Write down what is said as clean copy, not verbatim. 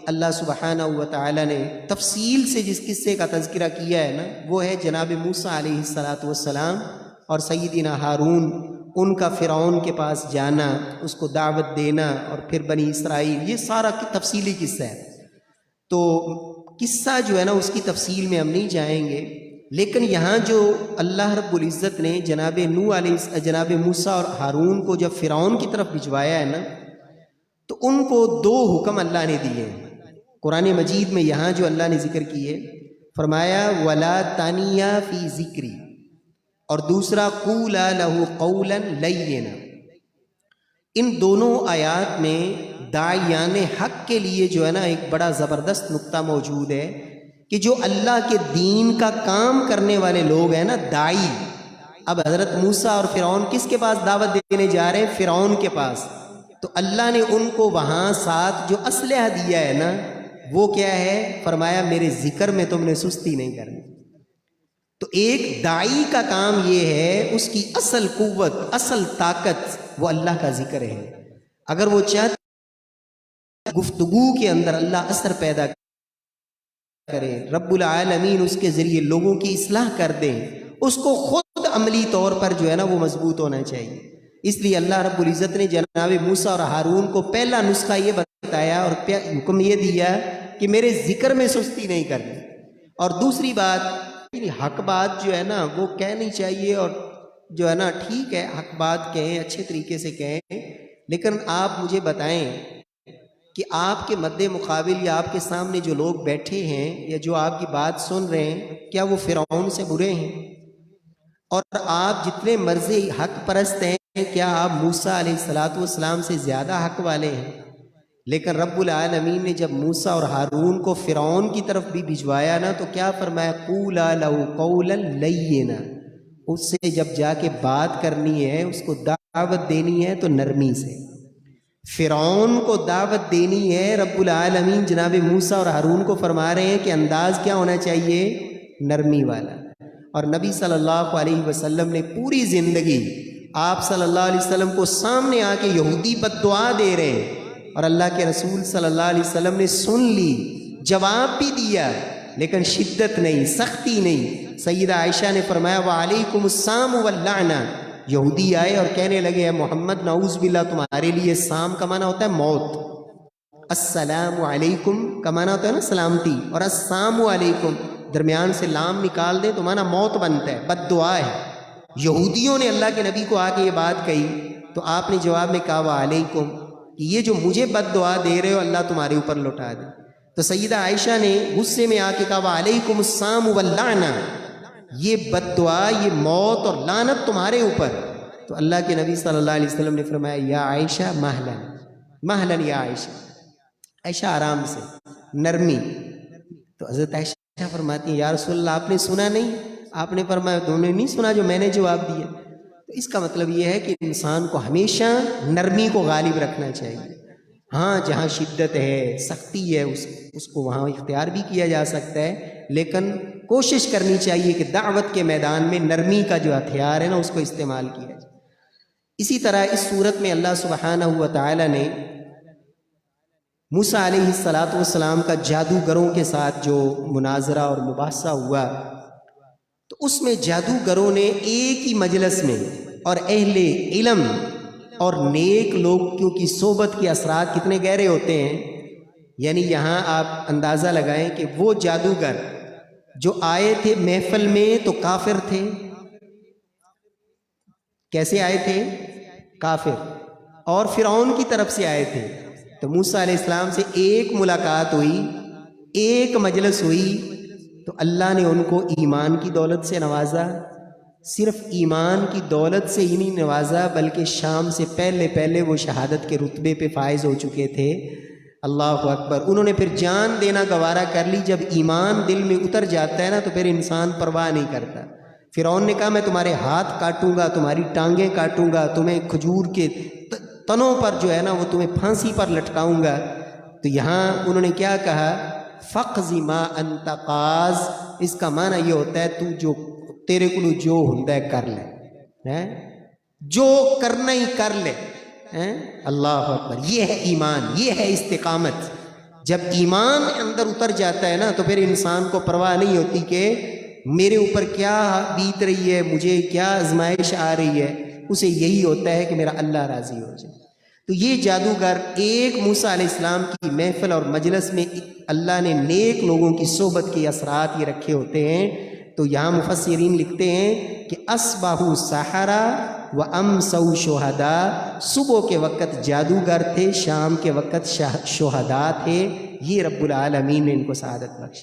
اللہ سبحانہ و تعالی نے تفصیل سے جس قصے کا تذکرہ کیا ہے نا، وہ ہے جناب موسیٰ علیہ السلام اور سیدنا ہارون، ان کا فرعون کے پاس جانا، اس کو دعوت دینا، اور پھر بنی اسرائیل، یہ سارا تفصیلی قصہ ہے۔ تو قصہ جو ہے نا اس کی تفصیل میں ہم نہیں جائیں گے، لیکن یہاں جو اللہ رب العزت نے جناب موسیٰ اور ہارون کو جب فرعون کی طرف بھجوایا ہے نا، تو ان کو دو حکم اللہ نے دیے ہیں قرآن مجید میں۔ یہاں جو اللہ نے ذکر کیے، فرمایا وَلَا تَنِيَا فِي ذِكْرِ، اور دوسرا قُولَا لَهُ قَوْلًا لَيِّنًا۔ ان دونوں آیات میں داعیان حق کے لیے جو ہے نا ایک بڑا زبردست نقطہ موجود ہے کہ جو اللہ کے دین کا کام کرنے والے لوگ ہیں نا، داعی۔ اب حضرت موسیٰ اور فرعون کس کے پاس دعوت دینے جا رہے ہیں؟ فرعون کے پاس۔ تو اللہ نے ان کو وہاں ساتھ جو اسلحہ دیا ہے نا، وہ کیا ہے؟ فرمایا میرے ذکر میں تم نے سستی نہیں کرنی۔ تو ایک داعی کا کام یہ ہے، اس کی اصل قوت، اصل طاقت وہ اللہ کا ذکر ہے۔ اگر وہ چاہتے گفتگو کے اندر اللہ اثر پیدا کرے، رب العالمین اس کے ذریعے لوگوں کی اصلاح کر دیں، اس کو خود عملی طور پر جو ہے نا وہ مضبوط ہونا چاہیے۔ اس لیے اللہ رب العزت نے جناب موسیٰ اور ہارون کو پہلا نسخہ یہ بتایا اور حکم یہ دیا کہ میرے ذکر میں سستی نہیں کرنی۔ اور دوسری بات، حق بات جو ہے نا وہ کہنی چاہیے، اور جو ہے نا ٹھیک ہے حق بات کہیں، اچھے طریقے سے کہیں، لیکن آپ مجھے بتائیں کہ آپ کے مد مقابل یا آپ کے سامنے جو لوگ بیٹھے ہیں یا جو آپ کی بات سن رہے ہیں، کیا وہ فرعون سے برے ہیں؟ اور آپ جتنے مرضی حق پرست ہیں، کیا آپ موسیٰ علیہ السلام سے زیادہ حق والے ہیں؟ لیکن رب العالمین نے جب موسیٰ اور ہارون کو فرعون کی طرف بھی بھجوایا نا، تو کیا فرمایا؟ قُولَا لَهُ قَوْلًا لَيِّنًا۔ اس سے جب جا کے بات کرنی ہے، اس کو دعوت دینی ہے تو نرمی سے۔ فرعون کو دعوت دینی ہے، رب العالمین جناب موسیٰ اور ہارون کو فرما رہے ہیں کہ انداز کیا ہونا چاہیے؟ نرمی والا۔ اور نبی صلی اللہ علیہ وسلم نے پوری زندگی آپ صلی اللہ علیہ وسلم کو سامنے آ کے یہودی بد دعا دے رہے ہیں، اور اللہ کے رسول صلی اللہ علیہ وسلم نے سن لی، جواب بھی دیا، لیکن شدت نہیں، سختی نہیں۔ سیدہ عائشہ نے فرمایا وَعَلَيْكُمُ السَّامُ وَاللَّعْنَةُ۔ یہودی آئے اور کہنے لگے اے محمد نعوذ باللہ تمہارے لیے سام کا معنی ہوتا ہے موت، السلام علیکم کا معنی ہوتا ہے نا سلامتی، اور السلام علیکم درمیان سے لام نکال دیں تو معنی موت بنتا ہے، بد دعا ہے۔ یہودیوں نے اللہ کے نبی کو آ کے یہ بات کہی تو آپ نے جواب میں کہا وعلیکم، کہ یہ جو مجھے بد دعا دے رہے ہو اللہ تمہارے اوپر لوٹا دے۔ تو سیدہ عائشہ نے غصے میں آ کے کہا وعلیکم السلام واللعنہ، یہ بد دعا، یہ موت اور لعنت تمہارے اوپر۔ تو اللہ کے نبی صلی اللہ علیہ وسلم نے فرمایا یا عائشہ مہلن مہلن، یا عائشہ، عائشہ آرام سے، نرمی۔ تو حضرت عائشہ فرماتی ہیں یا رسول اللہ آپ نے سنا نہیں؟ آپ نے فرمایا تم نے نہیں سنا جو میں نے جواب دیا؟ تو اس کا مطلب یہ ہے کہ انسان کو ہمیشہ نرمی کو غالب رکھنا چاہیے۔ ہاں جہاں شدت ہے، سختی ہے، اس کو وہاں اختیار بھی کیا جا سکتا ہے، لیکن کوشش کرنی چاہیے کہ دعوت کے میدان میں نرمی کا جو ہتھیار ہے نا اس کو استعمال کیا جائے۔ اسی طرح اس صورت میں اللہ سبحانہ و تعالی نے موسیٰ علیہ السلام کا جادوگروں کے ساتھ جو مناظرہ اور مباحثہ ہوا، تو اس میں جادوگروں نے ایک ہی مجلس میں، اور اہل علم اور نیک لوگوں کی صحبت کے اثرات کتنے گہرے ہوتے ہیں۔ یعنی یہاں آپ اندازہ لگائیں کہ وہ جادوگر جو آئے تھے محفل میں تو کافر تھے، کیسے آئے تھے؟ کافر، اور فرعون کی طرف سے آئے تھے۔ تو موسیٰ علیہ السلام سے ایک ملاقات ہوئی، ایک مجلس ہوئی، تو اللہ نے ان کو ایمان کی دولت سے نوازا۔ صرف ایمان کی دولت سے ہی نہیں نوازا، بلکہ شام سے پہلے وہ شہادت کے رتبے پہ فائز ہو چکے تھے۔ اللہ اکبر۔ انہوں نے پھر جان دینا گوارا کر لی۔ جب ایمان دل میں اتر جاتا ہے نا تو پھر انسان پرواہ نہیں کرتا۔ فرعون نے کہا میں تمہارے ہاتھ کاٹوں گا، تمہاری ٹانگیں کاٹوں گا، تمہیں کھجور کے تنوں پر جو ہے نا وہ تمہیں پھانسی پر لٹکاؤں گا۔ تو یہاں انہوں نے کیا کہا؟ فَقْضِ مَا أَنْتَ قَاضٍ، اس کا معنی یہ ہوتا ہے تو جو تیرے کو جو ہندہ ہے کر لے، جو کرنا ہی کر لے۔ اللہ اکبر۔ یہ ہے ایمان، یہ ہے استقامت۔ جب ایمان اندر اتر جاتا ہے نا تو پھر انسان کو پرواہ نہیں ہوتی کہ میرے اوپر کیا بیت رہی ہے، مجھے کیا آزمائش آ رہی ہے، اسے یہی ہوتا ہے کہ میرا اللہ راضی ہو جائے۔ تو یہ جادوگر ایک موسیٰ علیہ السلام کی محفل اور مجلس میں اللہ نے نیک لوگوں کی صحبت کے اثرات یہ رکھے ہوتے ہیں۔ تو یہاں مفسرین لکھتے ہیں کہ اصبحوا سحرا و امسوا شہدا، صبح کے وقت جادوگر تھے، شام کے وقت شہداء تھے۔ یہ رب العالمین نے ان کو سعادت بخشی۔